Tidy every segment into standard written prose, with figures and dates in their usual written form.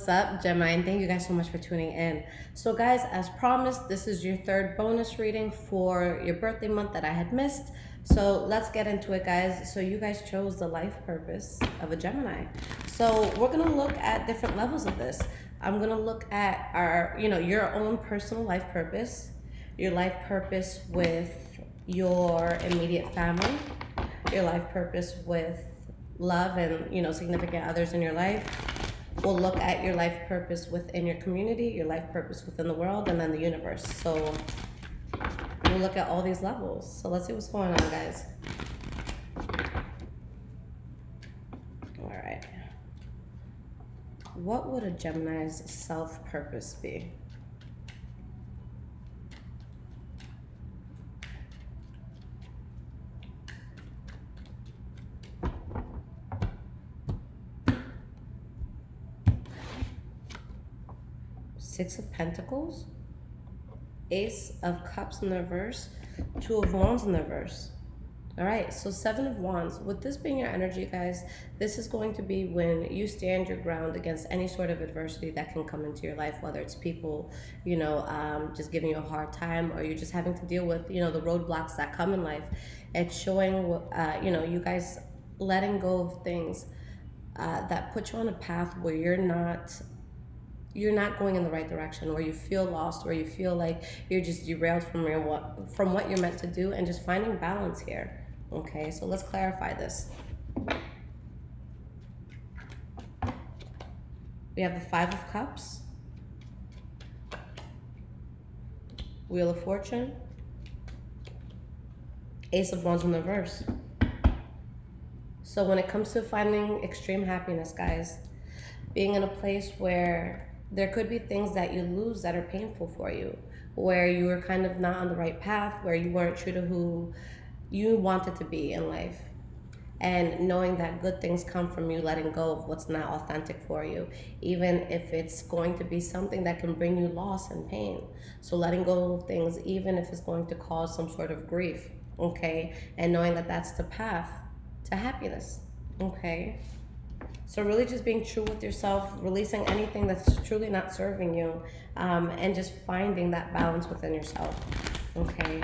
What's up, Gemini? And thank you guys so much for tuning in. So, guys, as promised, this is your third bonus reading for your birthday month that I had missed. So, let's get into it, guys. So, you guys chose the life purpose of a Gemini. So, we're going to look at different levels of this. I'm going to look at your own personal life purpose, your life purpose with your immediate family, your life purpose with love and significant others in your life. We'll look at your life purpose within your community, your life purpose within the world, and then the universe. So we'll look at all these levels. So let's see what's going on, guys. All right. What would a Gemini's self-purpose be? Six of Pentacles, Ace of Cups in the reverse, Two of Wands in the reverse. All right, so Seven of Wands. With this being your energy, guys, this is going to be when you stand your ground against any sort of adversity that can come into your life, whether it's people, just giving you a hard time, or you're just having to deal with, the roadblocks that come in life. It's showing, you guys letting go of things that put you on a path where you're not going in the right direction, where you feel lost, where you feel like you're just derailed from what you're meant to do, and just finding balance here. Okay, so let's clarify this. We have the Five of Cups, Wheel of Fortune, Ace of Wands in the reverse. So when it comes to finding extreme happiness, guys, being in a place where there could be things that you lose that are painful for you, where you were kind of not on the right path, where you weren't true to who you wanted to be in life. And knowing that good things come from you letting go of what's not authentic for you, even if it's going to be something that can bring you loss and pain. So letting go of things, even if it's going to cause some sort of grief, okay? And knowing that that's the path to happiness, okay? So really just being true with yourself, releasing anything that's truly not serving you, and just finding that balance within yourself, okay?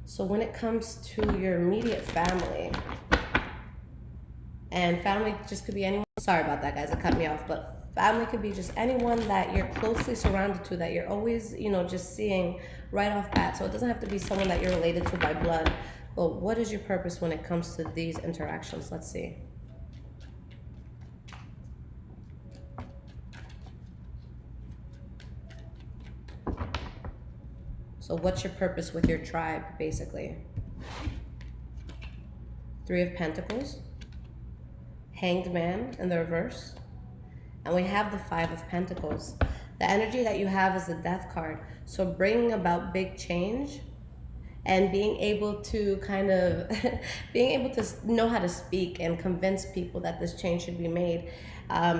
So when it comes to your immediate family, and family just could be anyone, sorry about that, guys, it cut me off, but family could be just anyone that you're closely surrounded to, that you're always, just seeing right off bat. So it doesn't have to be someone that you're related to by blood, but what is your purpose when it comes to these interactions? Let's see. So what's your purpose with your tribe, basically? Three of Pentacles, Hanged Man in the reverse, and we have the Five of Pentacles. The energy that you have is the Death card. So bringing about big change and being able to being able to know how to speak and convince people that this change should be made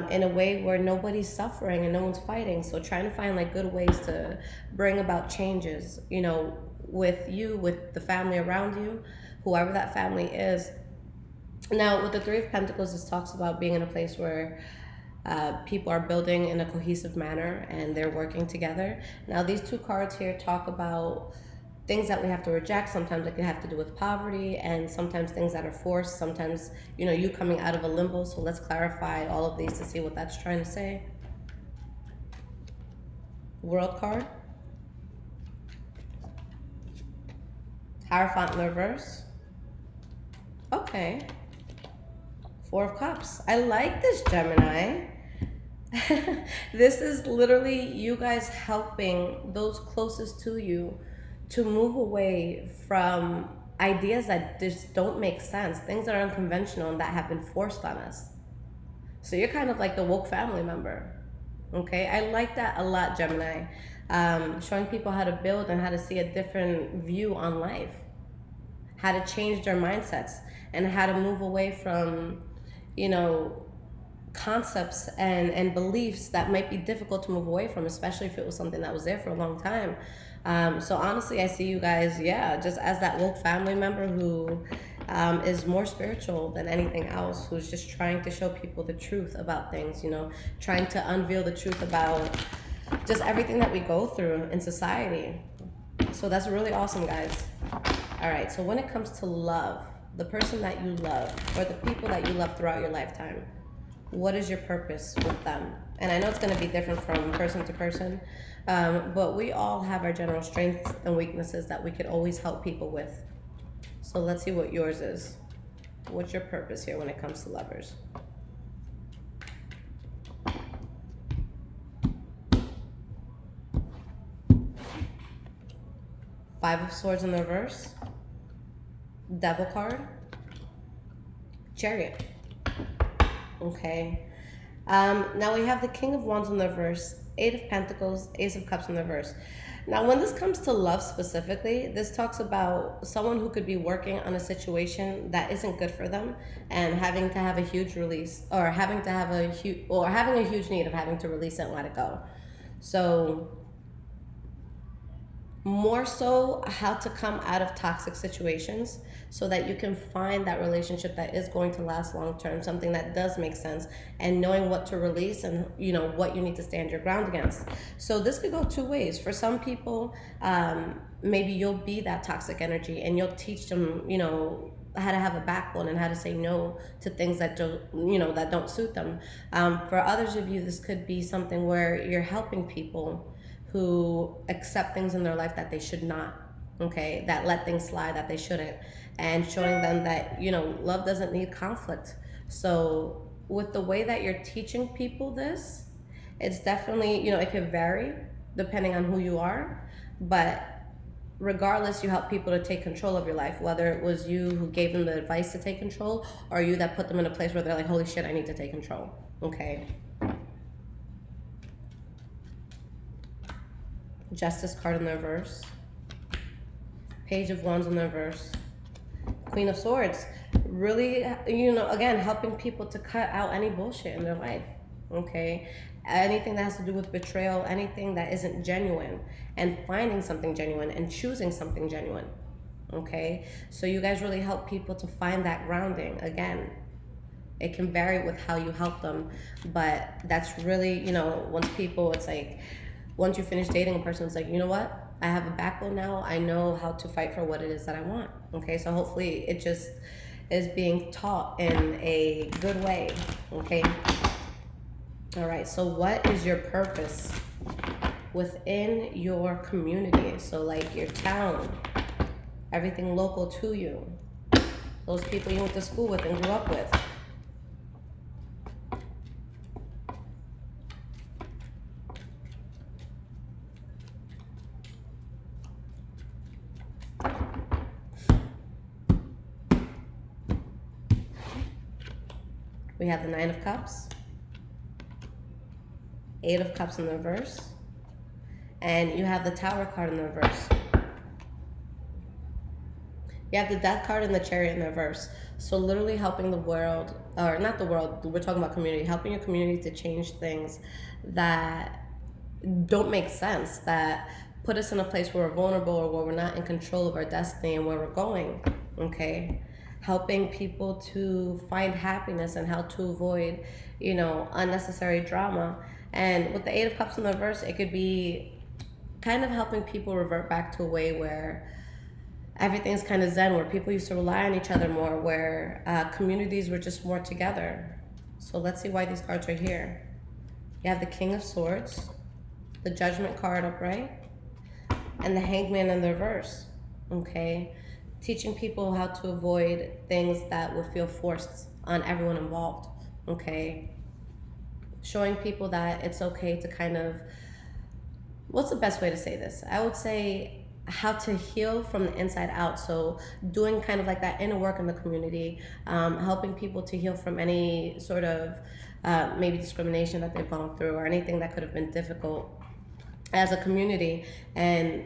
in a way where nobody's suffering and no one's fighting. So trying to find good ways to bring about changes, with you, with the family around you, whoever that family is. Now, with the Three of Pentacles, this talks about being in a place where people are building in a cohesive manner and they're working together. Now, these two cards here talk about things that we have to reject. Sometimes it can have to do with poverty, and sometimes things that are forced, sometimes, you coming out of a limbo. So let's clarify all of these to see what that's trying to say. World card. Hierophant in the reverse. Okay. Four of Cups. I like this, Gemini. This is literally you guys helping those closest to you to move away from ideas that just don't make sense, things that are unconventional and that have been forced on us. So you're kind of like the woke family member, okay? I like that a lot, Gemini. Showing people how to build and how to see a different view on life, how to change their mindsets, and how to move away from, concepts and beliefs that might be difficult to move away from, especially if it was something that was there for a long time. So honestly, I see you guys, just as that woke family member who is more spiritual than anything else, who's just trying to show people the truth about things, you know, trying to unveil the truth about just everything that we go through in society. So that's really awesome, guys. All right, so when it comes to love, the person that you love or the people that you love throughout your lifetime, what is your purpose with them? And I know it's going to be different from person to person, but we all have our general strengths and weaknesses that we could always help people with. So let's see what yours is. What's your purpose here when it comes to lovers? Five of Swords in the reverse. Devil card. Chariot. Okay. Now we have the King of Wands in the reverse, Eight of Pentacles, Ace of Cups in the reverse. Now, when this comes to love specifically, this talks about someone who could be working on a situation that isn't good for them and having to have a huge release, or having a huge need of having to release it and let it go. So more so how to come out of toxic situations so that you can find that relationship that is going to last long term, something that does make sense, and knowing what to release and, you know, what you need to stand your ground against. So this could go two ways. For some people, maybe you'll be that toxic energy and you'll teach them, you know, how to have a backbone and how to say no to things that don't, you know, that don't suit them. For others of you, this could be something where you're helping people who accept things in their life that they should not, okay, that let things slide that they shouldn't, and showing them that, you know, love doesn't need conflict. So with the way that you're teaching people this, it's definitely, you know, it could vary depending on who you are, but regardless, you help people to take control of your life, whether it was you who gave them the advice to take control or you that put them in a place where they're like, holy shit, I need to take control, okay? Justice card in the reverse. Page of Wands in the reverse. Queen of Swords. Really, you know, again, helping people to cut out any bullshit in their life, okay? Anything that has to do with betrayal, anything that isn't genuine, and finding something genuine and choosing something genuine, okay? So you guys really help people to find that grounding. Again, it can vary with how you help them, but that's really, you know, once people, it's like, once you finish dating a person, it's like, you know what? I have a backbone now. I know how to fight for what it is that I want. Okay, so hopefully it just is being taught in a good way. Okay. All right, so what is your purpose within your community? So like your town, everything local to you, those people you went to school with and grew up with. We have the Nine of Cups, Eight of Cups in the reverse, and you have the Tower card in the reverse. You have the Death card and the Chariot in the reverse. So literally helping the world, or not the world, we're talking about community, helping your community to change things that don't make sense, that put us in a place where we're vulnerable or where we're not in control of our destiny and where we're going, okay? Helping people to find happiness and how to avoid, you know, unnecessary drama. And with the Eight of Cups in the reverse, it could be kind of helping people revert back to a way where everything's kind of zen, where people used to rely on each other more, where communities were just more together. So let's see why these cards are here. You have the King of Swords, the Judgment card upright, and the Hanged Man in the reverse, okay? Teaching people how to avoid things that would feel forced on everyone involved, okay? Showing people that it's okay to kind of, what's the best way to say this? I would say how to heal from the inside out. So doing kind of like that inner work in the community, helping people to heal from any sort of maybe discrimination that they've gone through or anything that could have been difficult as a community, and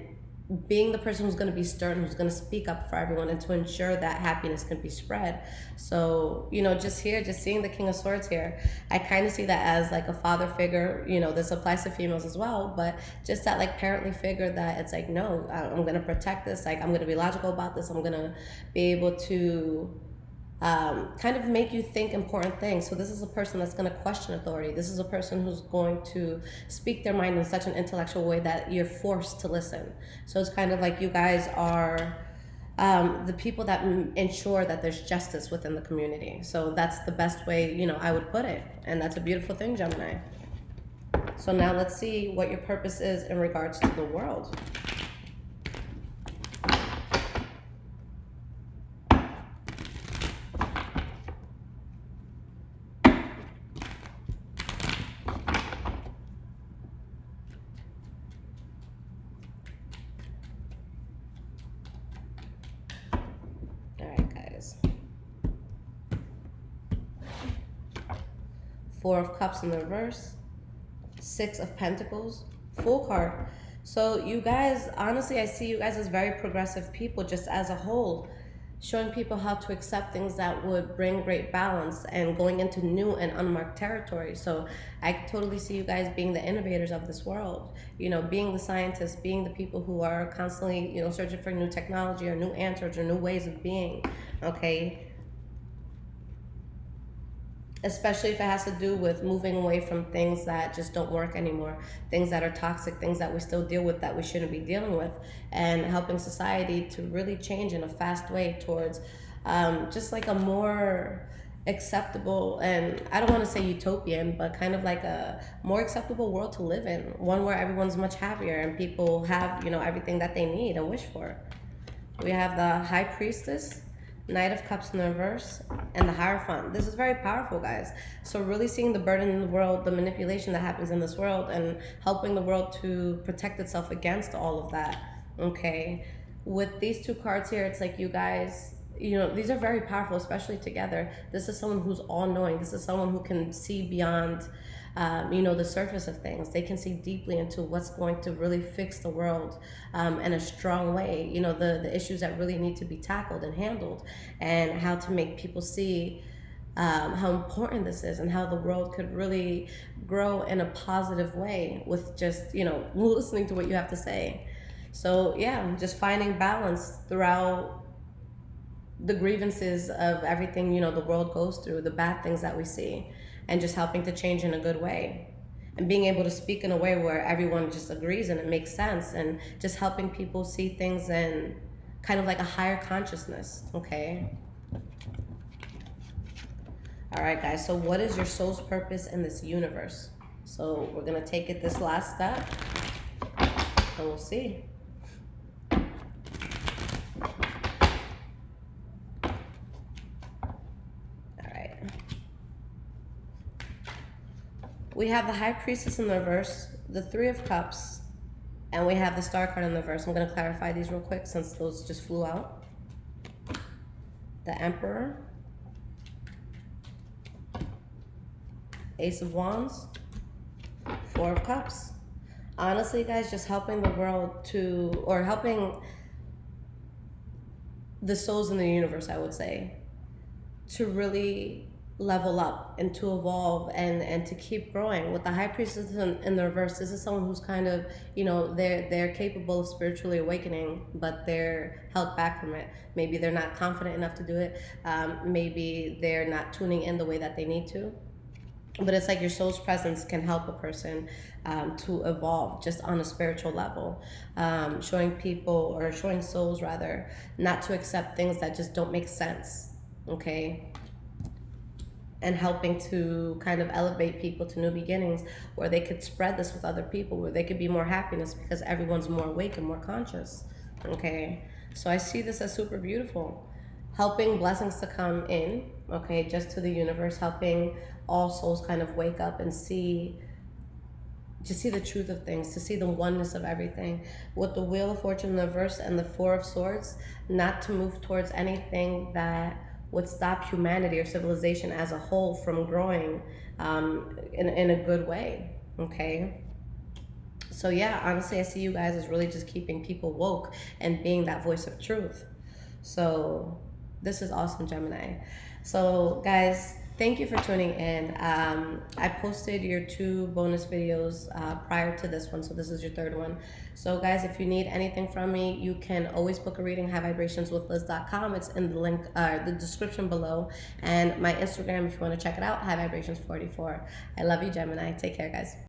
being the person who's going to be stern, who's going to speak up for everyone, and to ensure that happiness can be spread. So, just here, just seeing the King of Swords here, I kind of see that as like a father figure. This applies to females as well, but just that like parently figure that it's like, no, I'm going to protect this. Like, I'm going to be logical about this. I'm going to be able to kind of make you think important things. So this is a person that's going to question authority. This is a person who's going to speak their mind in such an intellectual way that you're forced to listen. So it's kind of like you guys are the people that ensure that there's justice within the community. So that's the best way, I would put it. And that's a beautiful thing, Gemini. So now let's see what your purpose is in regards to the world. Four of Cups in the reverse, Six of Pentacles, Fool card. So you guys, honestly, I see you guys as very progressive people just as a whole, showing people how to accept things that would bring great balance and going into new and unmarked territory. So I totally see you guys being the innovators of this world, being the scientists, being the people who are constantly, searching for new technology or new answers or new ways of being, okay? Especially if it has to do with moving away from things that just don't work anymore, things that are toxic, things that we still deal with that we shouldn't be dealing with, and helping society to really change in a fast way towards just like a more acceptable, and I don't want to say utopian, but kind of like a more acceptable world to live in, one where everyone's much happier and people have, everything that they need and wish for. We have the High Priestess, Knight of Cups in the reverse, and the Hierophant. This is very powerful, guys. So really seeing the burden in the world, the manipulation that happens in this world, and helping the world to protect itself against all of that, okay? With these two cards here, it's like you guys, these are very powerful, especially together. This is someone who's all-knowing. This is someone who can see beyond the surface of things. They can see deeply into what's going to really fix the world in a strong way. The issues that really need to be tackled and handled, and how to make people see how important this is, and how the world could really grow in a positive way with just, listening to what you have to say. So yeah, just finding balance throughout the grievances of everything, the world goes through, the bad things that we see, and just helping to change in a good way, and being able to speak in a way where everyone just agrees and it makes sense, and just helping people see things in kind of like a higher consciousness, okay? All right, guys, so what is your soul's purpose in this universe? So we're gonna take it this last step, and we'll see. We have the High Priestess in the reverse, the Three of Cups, and we have the Star card in the reverse. I'm going to clarify these real quick since those just flew out. The Emperor, Ace of Wands, Four of Cups. Honestly, guys, just helping the world or helping the souls in the universe, I would say, to really level up and to evolve and to keep growing. With the High Priestess in the reverse, this is someone who's kind of, they're capable of spiritually awakening, but they're held back from it. Maybe they're not confident enough to do it. Maybe they're not tuning in the way that they need to. But it's like your soul's presence can help a person to evolve just on a spiritual level, showing people, or showing souls rather, not to accept things that just don't make sense, okay? And helping to kind of elevate people to new beginnings, where they could spread this with other people, where they could be more happiness because everyone's more awake and more conscious, okay? So I see this as super beautiful. Helping blessings to come in, okay, just to the universe, helping all souls kind of wake up and just see the truth of things, to see the oneness of everything. With the Wheel of Fortune in the reverse and the Four of Swords, not to move towards anything that would stop humanity or civilization as a whole from growing in a good way, okay? So yeah, honestly, I see you guys as really just keeping people woke and being that voice of truth. So this is awesome, Gemini. So guys, thank you for tuning in. I posted your 2 bonus videos prior to this one, so this is your 3rd one. So guys, if you need anything from me, you can always book a reading, highvibrationswithliz.com. It's in the link, the description below, and my Instagram if you want to check it out, highvibrations44. I love you, Gemini. Take care, guys.